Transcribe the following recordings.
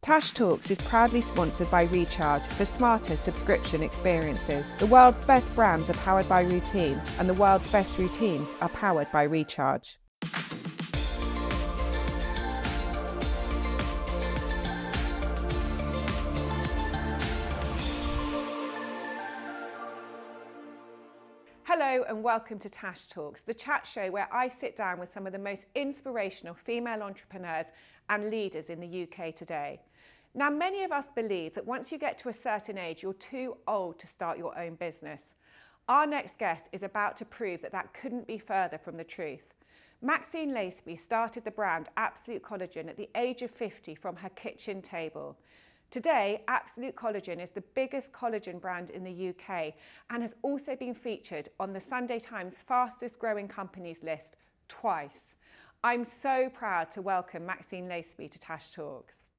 Tash Talks is proudly sponsored by Recharge for smarter subscription experiences. The world's best brands are powered by routine, and the world's best routines are powered by Recharge. Hello and welcome to Tash Talks, the chat show where I sit down with some of the most inspirational female entrepreneurs and leaders in the UK today. Now, many of us believe that once you get to a certain age, you're too old to start your own business. Our next guest is about to prove that that couldn't be further from the truth. Maxine Laceby started the brand Absolute Collagen at the age of 50 from her kitchen table. Today, Absolute Collagen is the biggest collagen brand in the UK and has also been featured on the Sunday Times fastest growing companies list twice. I'm so proud to welcome Maxine Laceby to Tash Talks.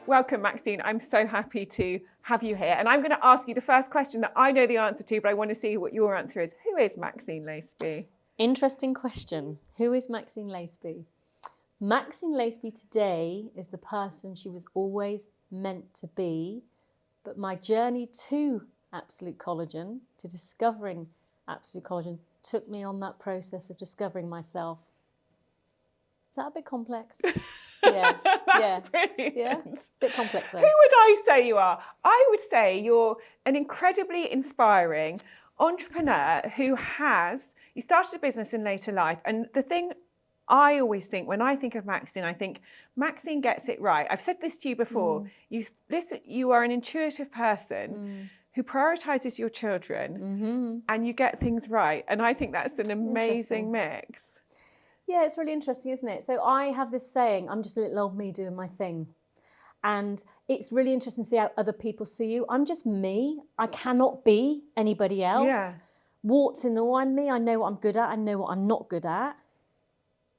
Welcome, Maxine. I'm so happy to have you here. And I'm going to ask you the first question that I know the answer to, but I want to see what your answer is. Who is Maxine Laceby? Interesting question. Who is Maxine Laceby? Maxine Laceby today is the person she was always meant to be, but my journey to Absolute Collagen, to discovering Absolute Collagen, took me on that process of discovering myself. Is that a bit complex? Yeah. That's brilliant. Yeah, a bit complex though. Who would I say you are? I would say you're an incredibly inspiring entrepreneur who you started a business in later life, and the thing I always think, when I think of Maxine, I think Maxine gets it right. I've said this to you before. You are an intuitive person who prioritises your children and you get things right. And I think that's an amazing mix. Yeah, it's really interesting, isn't it? So I have this saying, I'm just a little old me doing my thing. And it's really interesting to see how other people see you. I'm just me. I cannot be anybody else. Yeah. Warts and all, I'm me. I know what I'm good at. I know what I'm not good at.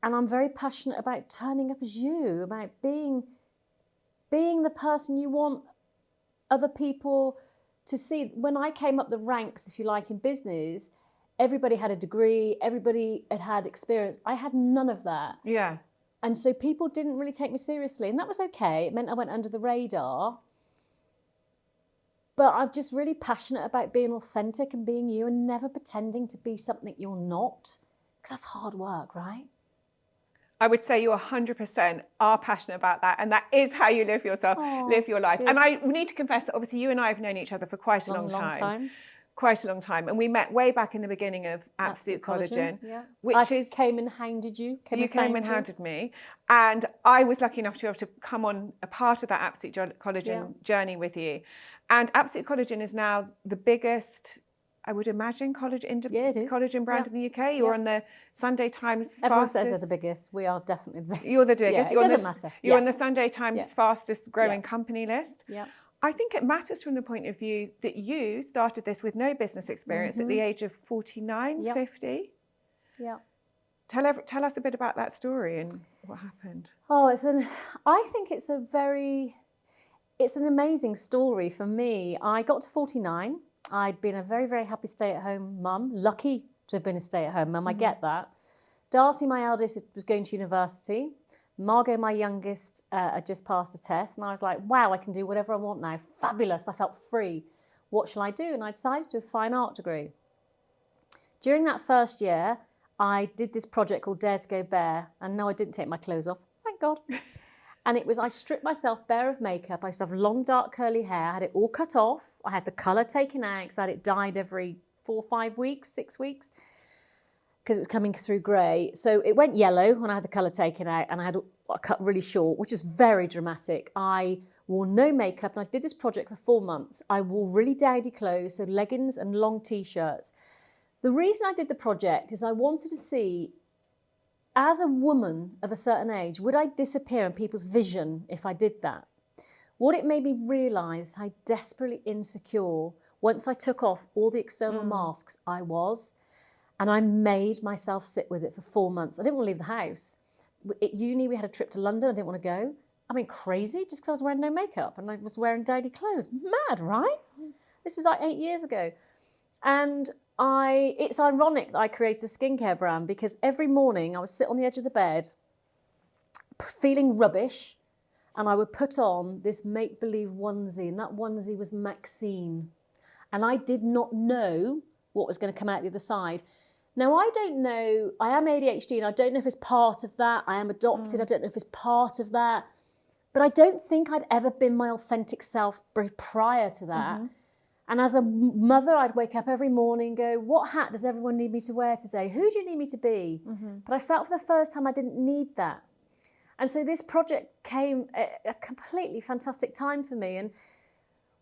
And I'm very passionate about turning up as you, about being the person you want other people to see. When I came up the ranks, if you like, in business, everybody had a degree, everybody had experience. I had none of that. Yeah. And so people didn't really take me seriously. And that was okay. It meant I went under the radar. But I'm just really passionate about being authentic and being you and never pretending to be something you're not. Because that's hard work, right? I would say you 100% are passionate about that, and that is how you live live your life. Good. And I need to confess that obviously you and I have known each other for quite a long time. Quite a long time. And we met way back in the beginning of Absolute Collagen. Yeah. Which came and hounded you. You came and hounded me. And I was lucky enough to be able to come on a part of that Absolute Collagen journey with you. And Absolute Collagen is now the biggest, I would imagine, collagen brand in the UK. You're on the Sunday Times Everyone fastest. says they're the biggest. We are definitely the biggest. You're the biggest. Yeah, it doesn't matter. You're on the Sunday Times fastest growing company list. Yeah. I think it matters from the point of view that you started this with no business experience at the age of 49, 50. Yeah. Tell us a bit about that story and what happened. Oh, I think it's an amazing story for me. I got to 49. I'd been a very, very happy stay-at-home mum. Lucky to have been a stay-at-home mum, I get that. Darcy, my eldest, was going to university. Margot, my youngest, had just passed a test. And I was like, wow, I can do whatever I want now. Fabulous. I felt free. What shall I do? And I decided to do a fine art degree. During that first year, I did this project called Dare to Go Bare. And no, I didn't take my clothes off. Thank God. And I stripped myself bare of makeup. I used to have long, dark, curly hair. I had it all cut off. I had the colour taken out because I had it dyed every 4 or 5 weeks, 6 weeks, because it was coming through grey. So it went yellow when I had the colour taken out, and I had a cut really short, which is very dramatic. I wore no makeup, and I did this project for 4 months. I wore really dowdy clothes, so leggings and long T-shirts. The reason I did the project is I wanted to see, as a woman of a certain age, would I disappear in people's vision if I did that? What it made me realise how desperately insecure, once I took off all the external masks, I was. And I made myself sit with it for 4 months. I didn't want to leave the house. At uni, we had a trip to London. I didn't want to go. I mean, crazy, just because I was wearing no makeup and I was wearing dowdy clothes. Mad, right? This is like 8 years ago. And it's ironic that I created a skincare brand because every morning I would sit on the edge of the bed, feeling rubbish, and I would put on this make-believe onesie, and that onesie was Maxine. And I did not know what was going to come out the other side. Now, I don't know, I am ADHD, and I don't know if it's part of that. I am adopted, I don't know if it's part of that. But I don't think I'd ever been my authentic self prior to that. And as a mother, I'd wake up every morning and go, what hat does everyone need me to wear today? Who do you need me to be? But I felt for the first time I didn't need that. And so this project came at a completely fantastic time for me. And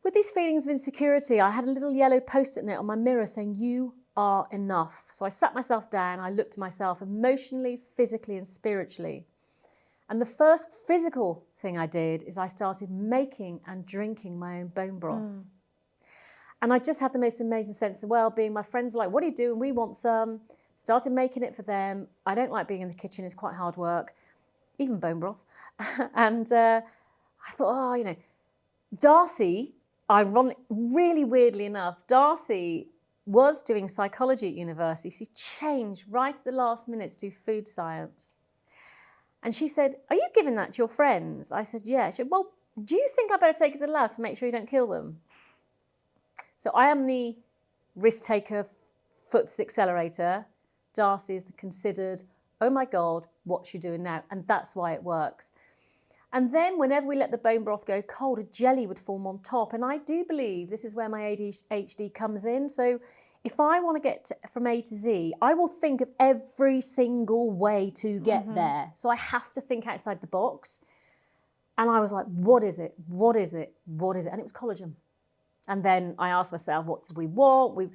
with these feelings of insecurity, I had a little yellow post-it note on my mirror saying, you are enough. So I sat myself down, I looked at myself emotionally, physically, and spiritually. And the first physical thing I did is I started making and drinking my own bone broth. And I just had the most amazing sense of well-being. My friends were like, what are you doing? We want some. Started making it for them. I don't like being in the kitchen. It's quite hard work, even bone broth. And I thought, Darcy, really weirdly enough, Darcy was doing psychology at university. She changed right at the last minute to do food science. And she said, are you giving that to your friends? I said, yeah. She said, well, do you think I better take it to the lab to make sure you don't kill them? So I am the risk taker, foot to the accelerator. Darcy is the considered, oh my God, what's she doing now? And that's why it works. And then whenever we let the bone broth go cold, a jelly would form on top. And I do believe this is where my ADHD comes in. So if I want to get from A to Z, I will think of every single way to get there. So I have to think outside the box. And I was like, what is it? What is it? What is it? And it was collagen. And then I asked myself, what did we want?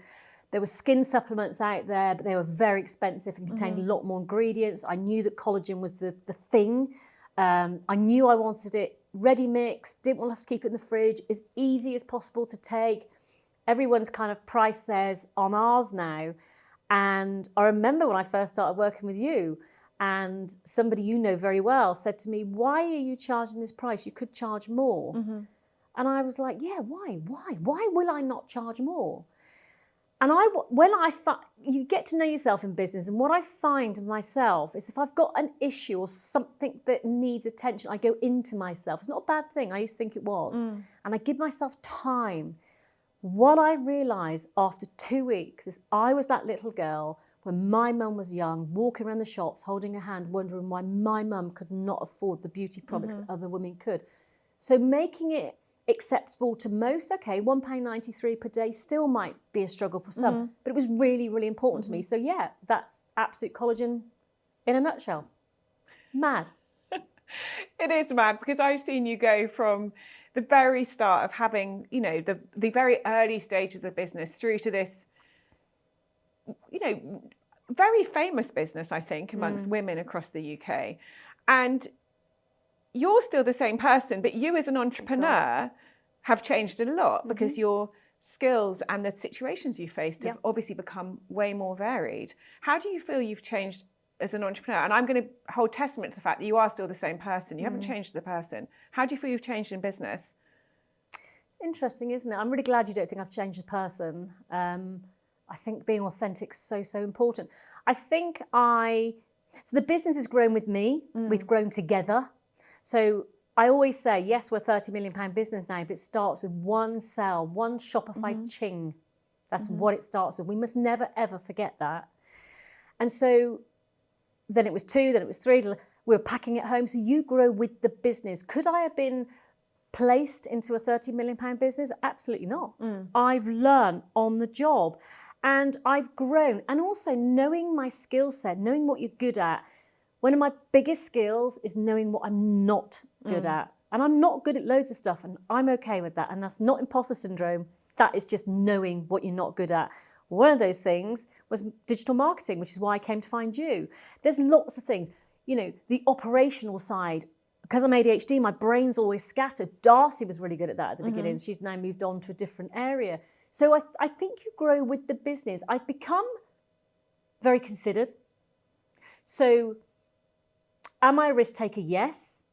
There were skin supplements out there, but they were very expensive and contained a lot more ingredients. I knew that collagen was the thing. I knew I wanted it ready mixed, didn't want to have to keep it in the fridge, as easy as possible to take. Everyone's kind of priced theirs on ours now. And I remember when I first started working with you, and somebody you know very well said to me, why are you charging this price? You could charge more. And I was like, yeah, why? Why will I not charge more? And you get to know yourself in business, and what I find myself is if I've got an issue or something that needs attention, I go into myself. It's not a bad thing. I used to think it was. And I give myself time. What I realised after 2 weeks is I was that little girl when my mum was young, walking around the shops, holding her hand, wondering why my mum could not afford the beauty products that other women could. So making it acceptable to most, okay, £1.93 per day still might be a struggle for some, but it was really, really important to me. So yeah, that's Absolute Collagen in a nutshell. Mad. It is mad, because I've seen you go from the very start of having, the very early stages of the business through to this, very famous business, I think, amongst women across the UK. And you're still the same person, but you as an entrepreneur have changed a lot because your skills and the situations you faced have obviously become way more varied. How do you feel you've changed as an entrepreneur? And I'm going to hold testament to the fact that you are still the same person. You haven't changed as a person. How do you feel you've changed in business? Interesting, isn't it? I'm really glad you don't think I've changed as a person. I think being authentic is so, so important. I think so the business has grown with me. We've grown together. So I always say, yes, we're a £30 million business now, but it starts with one sale, one Shopify ching. That's what it starts with. We must never, ever forget that. And so then it was 2, then it was 3. We were packing it home. So you grow with the business. Could I have been placed into a £30 million business? Absolutely not. I've learned on the job and I've grown. And also knowing my skill set, knowing what you're good at. One of my biggest skills is knowing what I'm not good at. And I'm not good at loads of stuff, and I'm okay with that. And that's not imposter syndrome. That is just knowing what you're not good at. One of those things was digital marketing, which is why I came to find you. There's lots of things. The operational side. Because I'm ADHD, my brain's always scattered. Darcy was really good at that at the beginning. She's now moved on to a different area. So I think you grow with the business. I've become very considered. So am I a risk taker? Yes.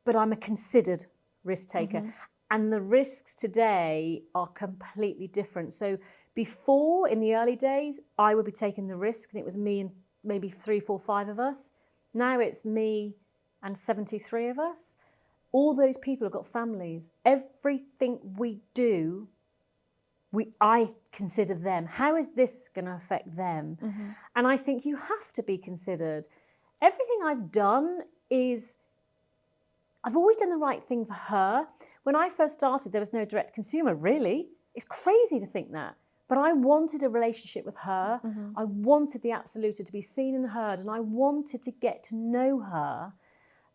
But I'm a considered risk taker. And the risks today are completely different. So before, in the early days, I would be taking the risk, and it was me and maybe 3, 4, 5 of us. Now it's me and 73 of us. All those people have got families. Everything we do, I consider them. How is this going to affect them? Mm-hmm. And I think you have to be considered. Everything I've done is, I've always done the right thing for her. When I first started, there was no direct consumer, really. It's crazy to think that. But I wanted a relationship with her. Mm-hmm. I wanted the Absolute to be seen and heard, and I wanted to get to know her.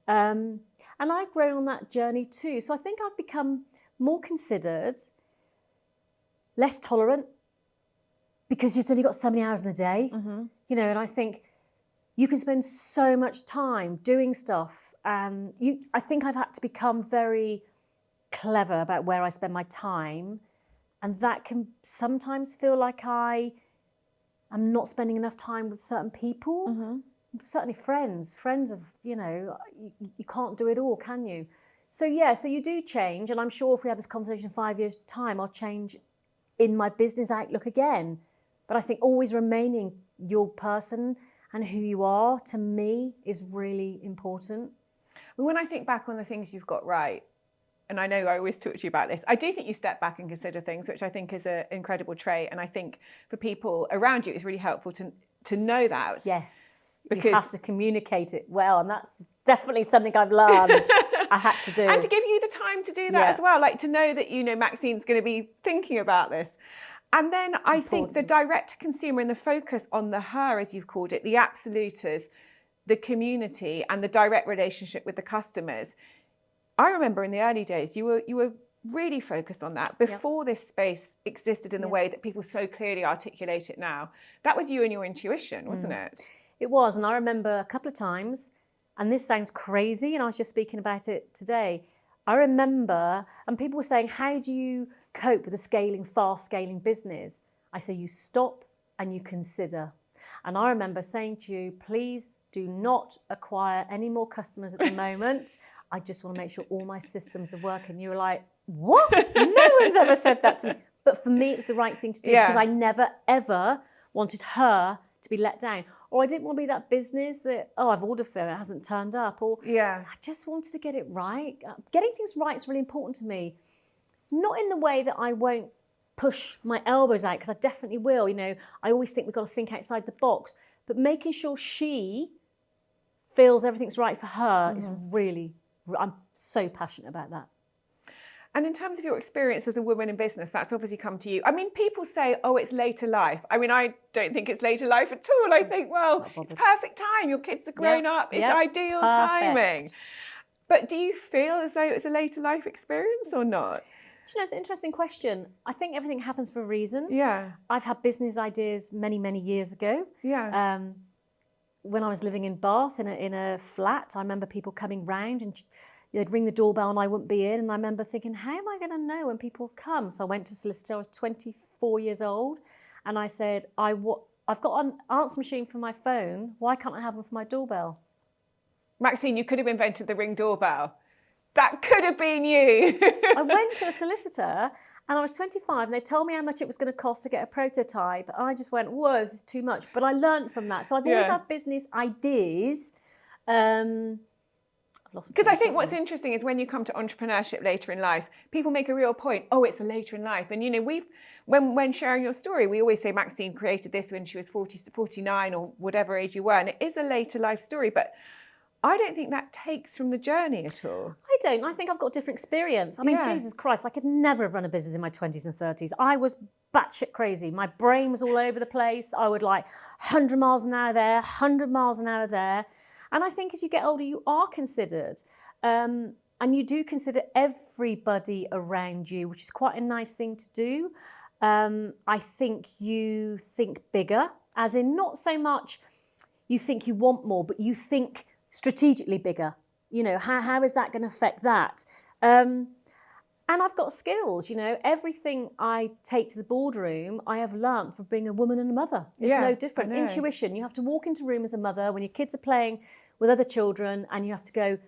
And I've grown on that journey too. So I think I've become more considered, less tolerant, because you've only got so many hours in the day. Mm-hmm. You know, and I think you can spend so much time doing stuff. And I think I've had to become very clever about where I spend my time. And that can sometimes feel like I'm not spending enough time with certain people. Mm-hmm. Certainly friends of, you know, you can't do it all, can you? So yeah, so you do change. And I'm sure if we have this conversation in 5 years' time, I'll change in my business outlook again. But I think always remaining your person and who you are, to me, is really important. When I think back on the things you've got right, and I know I always talk to you about this, I do think you step back and consider things, which I think is an incredible trait. And I think for people around you, it's really helpful to know that. Yes, because you have to communicate it well. And that's definitely something I've learned I had to do. And to give you the time to do that as well. Like to know that, you know, Maxine's going to be thinking about this. And then I think the direct consumer and the focus on the her, as you've called it, the absoluters, the community and the direct relationship with the customers. I remember in the early days, you were really focused on that before this space existed in the way that people so clearly articulate it now. That was you and your intuition, wasn't it? It was. And I remember a couple of times, and this sounds crazy, and I was just speaking about it today. I remember, and people were saying, how do you cope with a fast scaling business? I say, you stop and you consider. And I remember saying to you, please do not acquire any more customers at the moment. I just want to make sure all my systems are working. You were like, what? No one's ever said that to me. But for me, it was the right thing to do because I never, ever wanted her to be let down. Or I didn't want to be that business that, I've ordered for it, it hasn't turned up. Or I just wanted to get it right. Getting things right is really important to me. Not in the way that I won't push my elbows out, because I definitely will. You know, I always think we've got to think outside the box. But making sure she feels everything's right for her is really, I'm so passionate about that. And in terms of your experience as a woman in business, that's obviously come to you. I mean, people say, it's later life. I mean, I don't think it's later life at all. I think, it's perfect time. Your kids are grown up. It's ideal timing. But do you feel as though it's a later life experience or not? You know, it's an interesting question. I think everything happens for a reason. Yeah. I've had business ideas many, many years ago. Yeah. When I was living in Bath in a flat, I remember people coming round and they'd ring the doorbell and I wouldn't be in. And I remember thinking, how am I going to know when people come? So I went to a solicitor. I was 24 years old. And I said, I've got an answer machine for my phone. Why can't I have one for my doorbell? Maxine, you could have invented the Ring doorbell. That could have been you. I went to a solicitor and I was 25 and they told me how much it was going to cost to get a prototype. And I just went, whoa, this is too much. But I learned from that. So I've always had business ideas. Because I think what's interesting is when you come to entrepreneurship later in life, people make a real point, it's a later in life. And, you know, when sharing your story, we always say Maxine created this when she was 49 or whatever age you were. And it is a later life story. But I don't think that takes from the journey at all. I don't. I think I've got different experience. I mean, Jesus Christ, I could never have run a business in my 20s and 30s. I was batshit crazy. My brain was all over the place. I would 100 miles an hour there, 100 miles an hour there. And I think as you get older, you are considered. And you do consider everybody around you, which is quite a nice thing to do. I think you think bigger, as in not so much you think you want more, but you think strategically bigger. You know, how is that going to affect that? And I've got skills, you know, everything I take to the boardroom, I have learned from being a woman and a mother. It's no different. Intuition, you have to walk into a room as a mother when your kids are playing with other children and you have to go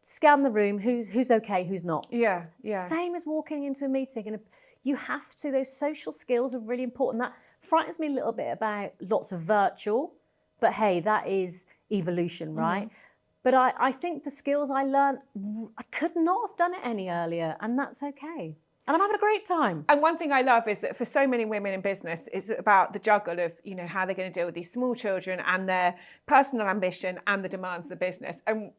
scan the room, who's okay, who's not. Yeah. Same as walking into a meeting. And you have to, those social skills are really important. That frightens me a little bit about lots of virtual, but hey, that is evolution, right? But I think the skills I learned, I could not have done it any earlier, and that's okay. And I'm having a great time. And one thing I love is that for so many women in business, it's about the juggle of, how they're going to deal with these small children and their personal ambition and the demands of the business. And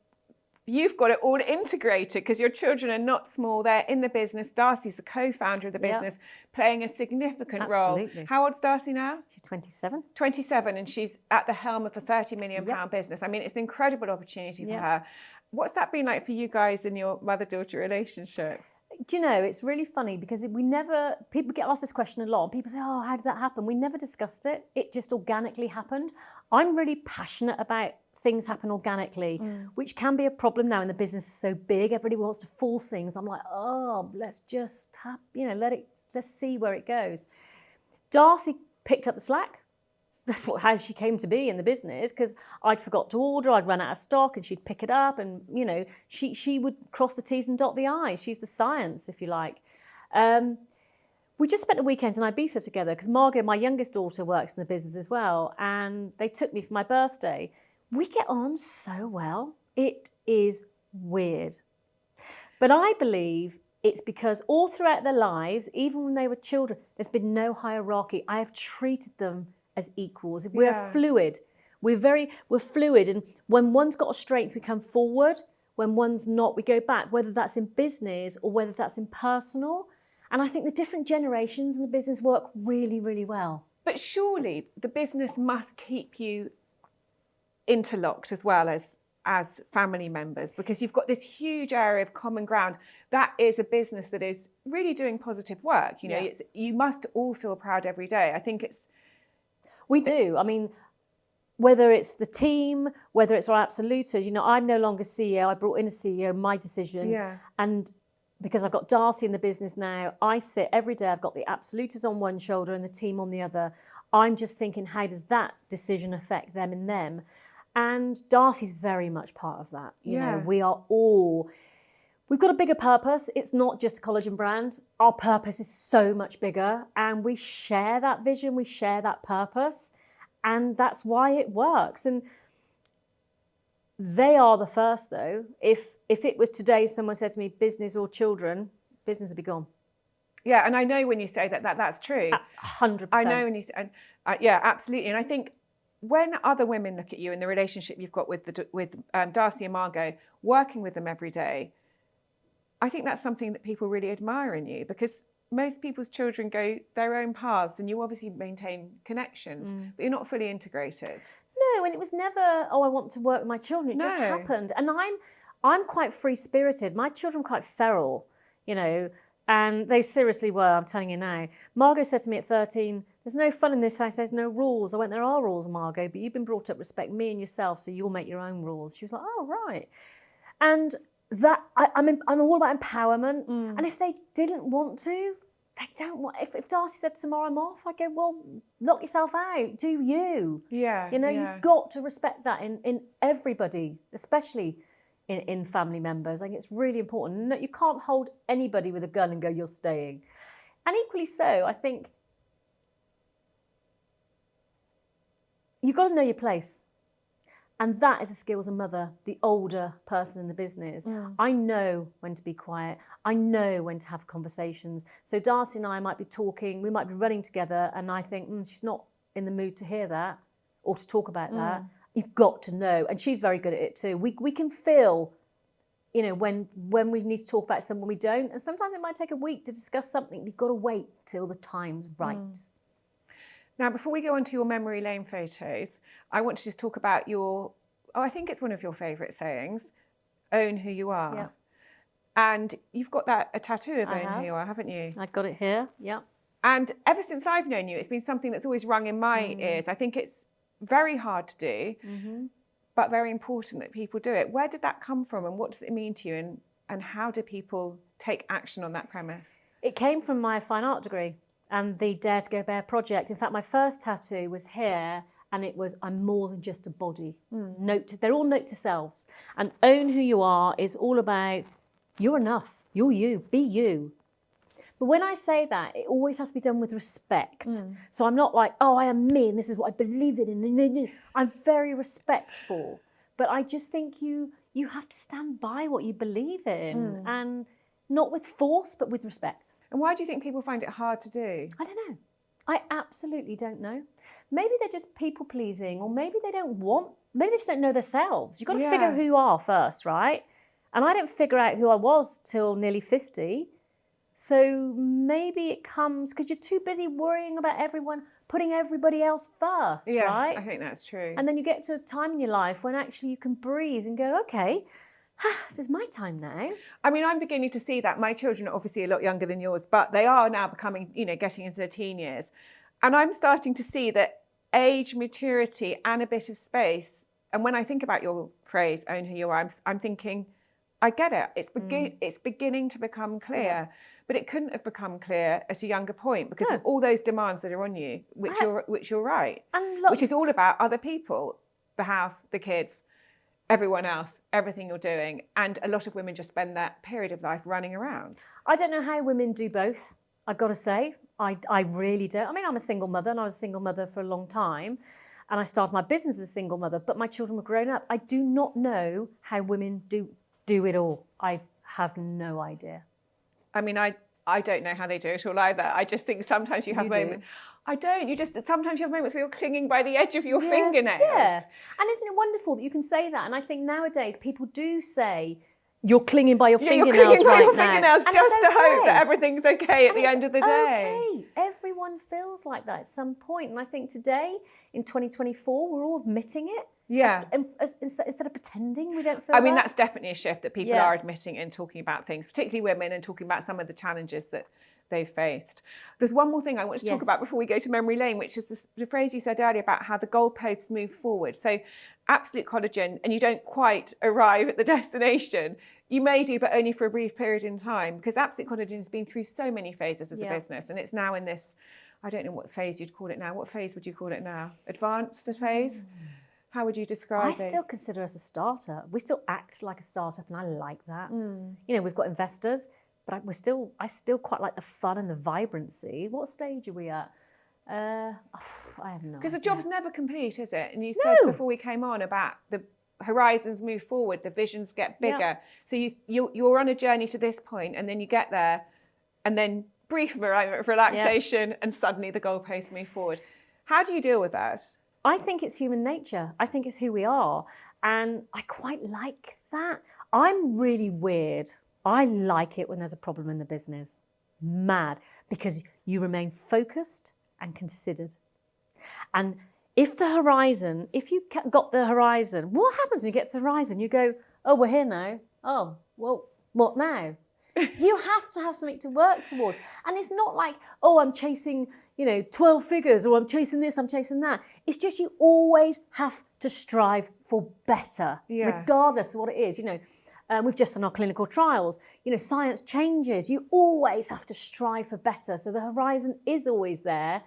you've got it all integrated because your children are not small. They're in the business. Darcy's the co-founder of the business, playing a significant role. How old's Darcy now? She's 27. 27, and she's at the helm of a £30 million business. I mean, it's an incredible opportunity for her. What's that been like for you guys in your mother-daughter relationship? Do you know, it's really funny because people get asked this question a lot and people say, oh, how did that happen? We never discussed it. It just organically happened. I'm really passionate about things happen organically, which can be a problem now in the business is so big. Everybody wants to force things. I'm like, oh, let's just let's see where it goes. Darcy picked up the slack. That's how she came to be in the business, because I'd forgot to order, I'd run out of stock, and she'd pick it up, and she would cross the T's and dot the I's. She's the science, if you like. We just spent the weekend in Ibiza together because Margot, my youngest daughter, works in the business as well, and they took me for my birthday. We get on so well. It is weird. But I believe it's because all throughout their lives, even when they were children, there's been no hierarchy. I have treated them as equals. We're fluid. We're fluid. And when one's got a strength, we come forward. When one's not, we go back, whether that's in business or whether that's in personal. And I think the different generations in the business work really, really well. But surely the business must keep you interlocked as well as family members, because you've got this huge area of common ground. That is a business that is really doing positive work. You must all feel proud every day. I think we do. I mean, whether it's the team, whether it's our absoluters, I'm no longer CEO. I brought in a CEO, my decision. Yeah. And because I've got Darcy in the business now, I sit every day, I've got the absoluters on one shoulder and the team on the other. I'm just thinking, how does that decision affect them and them? And Darcy's very much part of that. We've got a bigger purpose. It's not just a collagen brand. Our purpose is so much bigger, and we share that vision, we share that purpose, and that's why it works. And they are the first, though. If it was today, someone said to me, business or children, business would be gone. Yeah, and I know when you say that's true. 100%. I know when you say, yeah, absolutely. And I think when other women look at you and the relationship you've got with Darcy and Margot, working with them every day, I think that's something that people really admire in you, because most people's children go their own paths and you obviously maintain connections, but you're not fully integrated. No, and it was never, I want to work with my children. It just happened. And I'm quite free-spirited. My children are quite feral, and they seriously were, I'm telling you now. Margot said to me at 13, there's no fun in this house, there's no rules. I went, there are rules, Margot, but you've been brought up, respect me and yourself, so you'll make your own rules. She was like, oh, right. And that I'm all about empowerment. And if they didn't want to, they don't want. If Darcy said tomorrow I'm off, I go, well, lock yourself out. Do you? Yeah. You've got to respect that in everybody, especially in family members. I think it's really important. No, you can't hold anybody with a gun and go, you're staying. And equally so, I think you've got to know your place. And that is a skill as a mother, the older person in the business. I know when to be quiet. I know when to have conversations. So Darcy and I might be talking, we might be running together, and I think, she's not in the mood to hear that or to talk about that. You've got to know. And she's very good at it too. We can feel, when we need to talk about something, we don't. And sometimes it might take a week to discuss something. You've got to wait till the time's right. Now, before we go on to your memory lane photos, I want to just talk about I think it's one of your favourite sayings, own who you are. Yeah. And you've got a tattoo of own who you are, haven't you? I've got it here, yeah. And ever since I've known you, it's been something that's always rung in my ears. I think it's very hard to do, but very important that people do it. Where did that come from, and what does it mean to you, and how do people take action on that premise? It came from my fine art degree and the Dare to Go Bare project. In fact, my first tattoo was here, and it was, I'm more than just a body. They're all note to selves. And own who you are is all about, you're enough, you're you, be you. But when I say that, it always has to be done with respect. So I'm not like, oh, I am me and this is what I believe in. I'm very respectful. But I just think you have to stand by what you believe in, and not with force, but with respect. And why do you think people find it hard to do? I don't know. I absolutely don't know. Maybe they're just people pleasing, or maybe they just don't know themselves. You've got to figure who you are first, right? And I didn't figure out who I was till nearly 50. So maybe it comes because you're too busy worrying about everyone, putting everybody else first, Yes, right? I think that's true. And then you get to a time in your life when actually you can breathe and go, okay, this is my time now. I mean, I'm beginning to see that. My children are obviously a lot younger than yours, but they are now becoming, getting into their teen years. And I'm starting to see that age, maturity, and a bit of space. And when I think about your phrase, own who you are, I'm thinking, I get it. It's beginning to become clear. Yeah. But it couldn't have become clear at a younger point because of all those demands that are on you, which you're right, and look, which is all about other people, the house, the kids, everyone else, everything you're doing. And a lot of women just spend that period of life running around. I don't know how women do both, I've got to say. I really don't. I mean, I'm a single mother and I was a single mother for a long time. And I started my business as a single mother, but my children were grown up. I do not know how women do it all. I have no idea. I mean, I don't know how they do it all either. I just think sometimes you have moments. I don't. Sometimes you have moments where you're clinging by the edge of your fingernails. Yeah. And isn't it wonderful that you can say that? And I think nowadays people do say, you're clinging by your fingernails you're clinging by your now. fingernails just to hope that everything's okay at the end of the day. Okay. Everyone feels like that at some point. And I think today, in 2024, we're all admitting it. Yeah. Instead of pretending we don't feel I mean, that's definitely a shift that people are admitting and talking about things, particularly women, and talking about some of the challenges that they've faced. There's one more thing I want to talk about before we go to memory lane, which is the phrase you said earlier about how the goalposts move forward. So Absolute Collagen, and you don't quite arrive at the destination. You may do, but only for a brief period in time, because Absolute Collagen has been through so many phases as a business, and it's now in this, I don't know what phase you'd call it now. What phase would you call it now? Advanced phase? How would you describe it? I still consider us a startup. We still act like a startup, and I like that. We've got investors, but I still quite like the fun and the vibrancy. What stage are we at? I have no idea. Because the job's never complete, is it? And you said before we came on about the horizons move forward, the visions get bigger. So you're on a journey to this point, and then you get there, and then brief moment of relaxation, and suddenly the goalposts move forward. How do you deal with that? I think it's human nature. I think it's who we are. And I quite like that. I'm really weird. I like it when there's a problem in the business. Mad. Because you remain focused and considered. And if you got the horizon, what happens when you get to the horizon? You go, oh, we're here now. Oh, well, what now? You have to have something to work towards. And it's not like, oh, I'm chasing 12 figures, or I'm chasing this, I'm chasing that. It's just you always have to strive for better, regardless of what it is. We've just done our clinical trials. Science changes. You always have to strive for better. So the horizon is always there.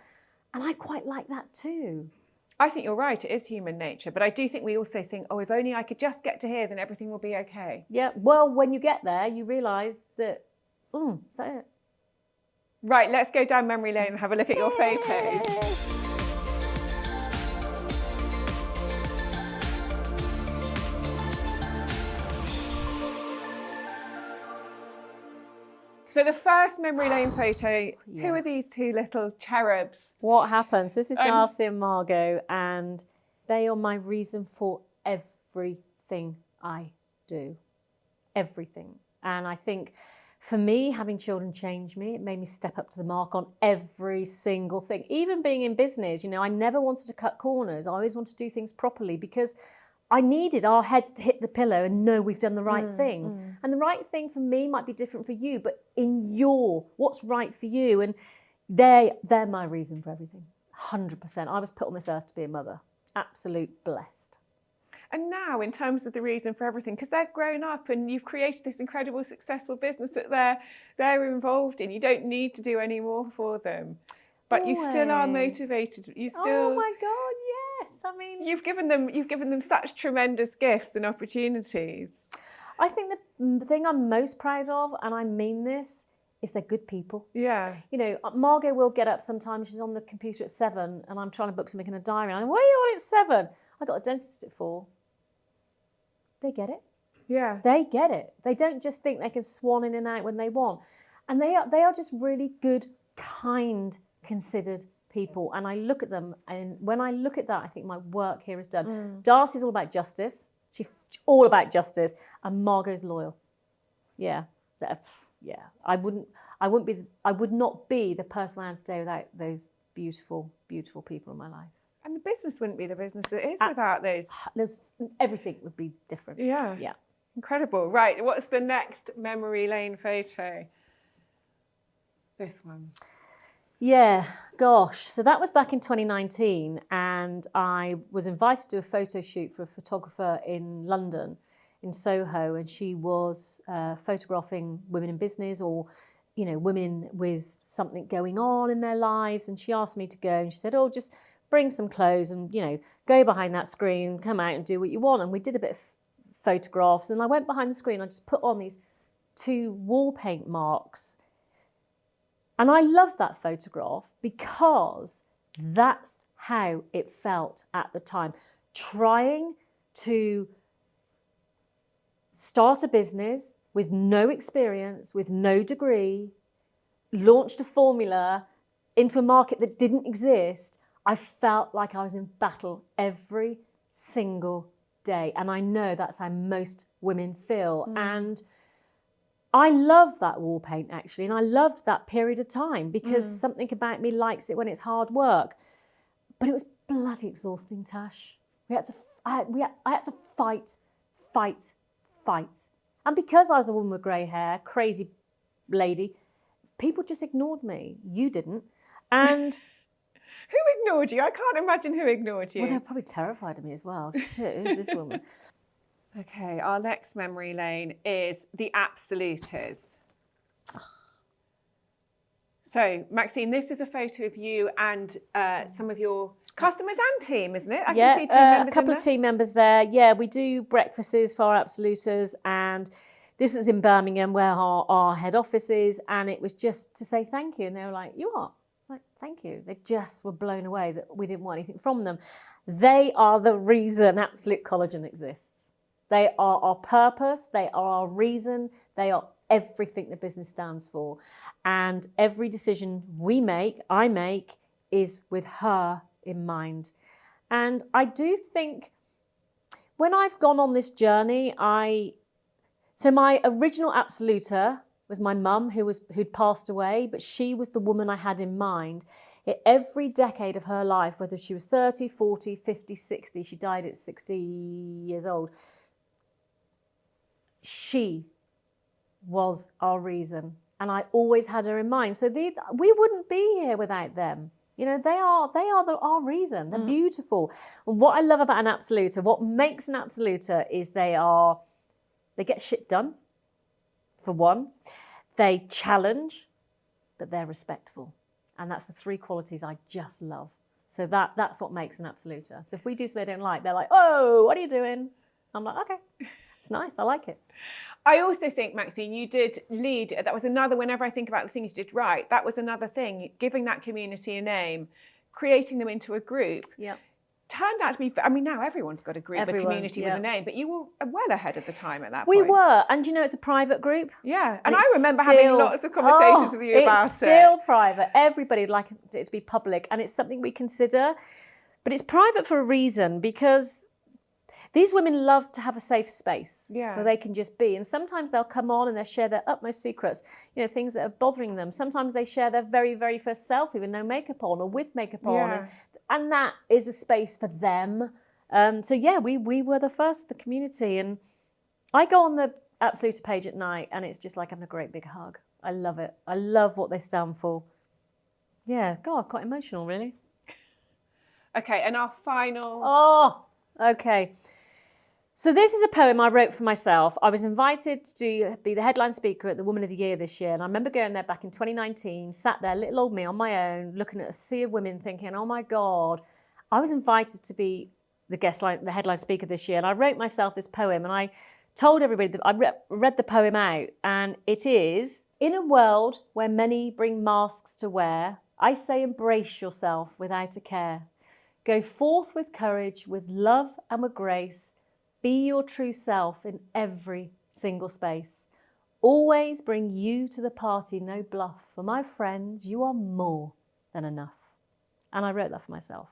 And I quite like that too. I think you're right. It is human nature. But I do think we also think, oh, if only I could just get to here, then everything will be okay. Yeah. Well, when you get there, you realise that, is that it? Right, let's go down memory lane and have a look at your photos. So the first memory lane photo, who are these two little cherubs? What happens? This is Darcy and Margot, and they are my reason for everything I do. Everything. And I think for me, having children changed me. It made me step up to the mark on every single thing. Even being in business, I never wanted to cut corners. I always wanted to do things properly because I needed our heads to hit the pillow and know we've done the right thing. And the right thing for me might be different for you, but what's right for you. And they're my reason for everything. 100%. I was put on this earth to be a mother. Absolute blessed. And now, in terms of the reason for everything, because they're grown up and you've created this incredible, successful business that they're involved in, you don't need to do any more for them. But you still are motivated. You still. Oh my God, yes. I mean, you've given them such tremendous gifts and opportunities. I think the thing I'm most proud of, and I mean this, is they're good people. Yeah. You know, Margot will get up sometimes, she's on the computer at 7 and I'm trying to book something in a diary. And I'm, why are you on at 7? I got a dentist at 4. They get it. Yeah. They get it. They don't just think they can swan in and out when they want. And they are just really good, kind, considered people. And I look at them, and when I look at that, I think my work here is done. Darcy's all about justice. She's all about justice. And Margot's loyal. Yeah. Yeah. I would not be the person I am today without those beautiful, beautiful people in my life. And the business wouldn't be the business it is without those. Everything would be different. Yeah. Yeah. Incredible. Right. What's the next memory lane photo? This one. Yeah, gosh. So that was back in 2019, and I was invited to do a photo shoot for a photographer in London, in Soho, and she was photographing women in business, or, you know, women with something going on in their lives. And she asked me to go, and she said, oh, just bring some clothes and, you know, go behind that screen, come out and do what you want. And we did a bit of photographs, and I went behind the screen. I just put on these 2 wall paint marks. And I love that photograph because that's how it felt at the time. Trying to start a business with no experience, with no degree, launched a formula into a market that didn't exist. I felt like I was in battle every single day. And I know that's how most women feel. And I love that wall paint, actually, and I loved that period of time because something about me likes it when it's hard work. But it was bloody exhausting, Tash. I had to fight. And because I was a woman with grey hair, crazy lady, people just ignored me. You didn't. And who ignored you? I can't imagine who ignored you. Well, they were probably terrified of me as well. Shit, who's this woman? Okay, our next memory lane is the absoluters. So, Maxine, this is a photo of you and some of your customers and team, isn't it? I can see team members a couple of team members there. Yeah, we do breakfasts for our absoluters, and this was in Birmingham where our head office is, and it was just to say thank you. And they were like, you are? Like, thank you. They just were blown away that we didn't want anything from them. They are the reason Absolute Collagen exists. They are our purpose, they are our reason, they are everything the business stands for. And every decision I make, is with her in mind. And I do think when I've gone on this journey, so my original absoluter was my mum who'd passed away, but she was the woman I had in mind. In every decade of her life, whether she was 30, 40, 50, 60, she died at 60 years old, she was our reason, and I always had her in mind. So we wouldn't be here without them. You know, they are our reason. They're beautiful. And what I love about an absoluter, what makes an absoluter, is they get shit done. For one, they challenge, but they're respectful, and that's the 3 qualities I just love. So that's what makes an absoluter. So if we do something they don't like, they're like, oh, what are you doing? I'm like, okay. It's nice. I like it. I also think, Maxine, you did lead. That was another, whenever I think about the things you did right, that was another thing, giving that community a name, creating them into a group. Yeah. Turned out to be, I mean, now everyone's got a group, a community with a name, but you were well ahead of the time at that point. We were. And you know, it's a private group. Yeah. And I remember having lots of conversations with you about it. It's still private. Everybody would like it to be public, and it's something we consider. But it's private for a reason, because these women love to have a safe space where they can just be. And sometimes they'll come on and they'll share their utmost secrets, you know, things that are bothering them. Sometimes they share their very, very first selfie with no makeup on or with makeup on. And that is a space for them. So yeah, we were the first, the community. And I go on the Absolute page at night and it's just like having a great big hug. I love it. I love what they stand for. Yeah, God, quite emotional, really. Okay, and our final... Oh, okay. So this is a poem I wrote for myself. I was invited to be the headline speaker at the Woman of the Year this year. And I remember going there back in 2019, sat there, little old me on my own, looking at a sea of women thinking, oh my God, I was invited to be the headline speaker this year. And I wrote myself this poem and I told everybody that I read the poem out, and it is In a world where many bring masks to wear, I say embrace yourself without a care. Go forth with courage, with love and with grace. Be your true self in every single space. Always bring you to the party, no bluff. For my friends, you are more than enough. And I wrote that for myself.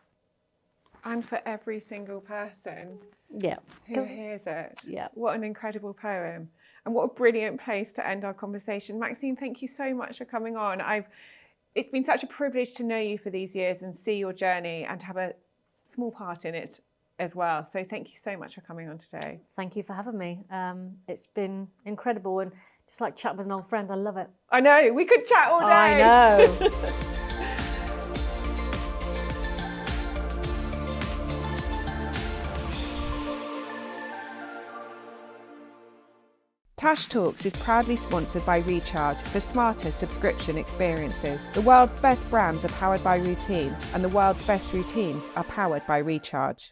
And for every single person Yeah. who hears it. Yeah. What an incredible poem. And what a brilliant place to end our conversation. Maxine, thank you so much for coming on. It's been such a privilege to know you for these years and see your journey and to have a small part in it as well. So thank you so much for coming on today. Thank you for having me. It's been incredible, and just like chat with an old friend. I love it. I know, we could chat all day. I know. Tash Talks is proudly sponsored by Recharge for smarter subscription experiences. The world's best brands are powered by routine, and the world's best routines are powered by Recharge.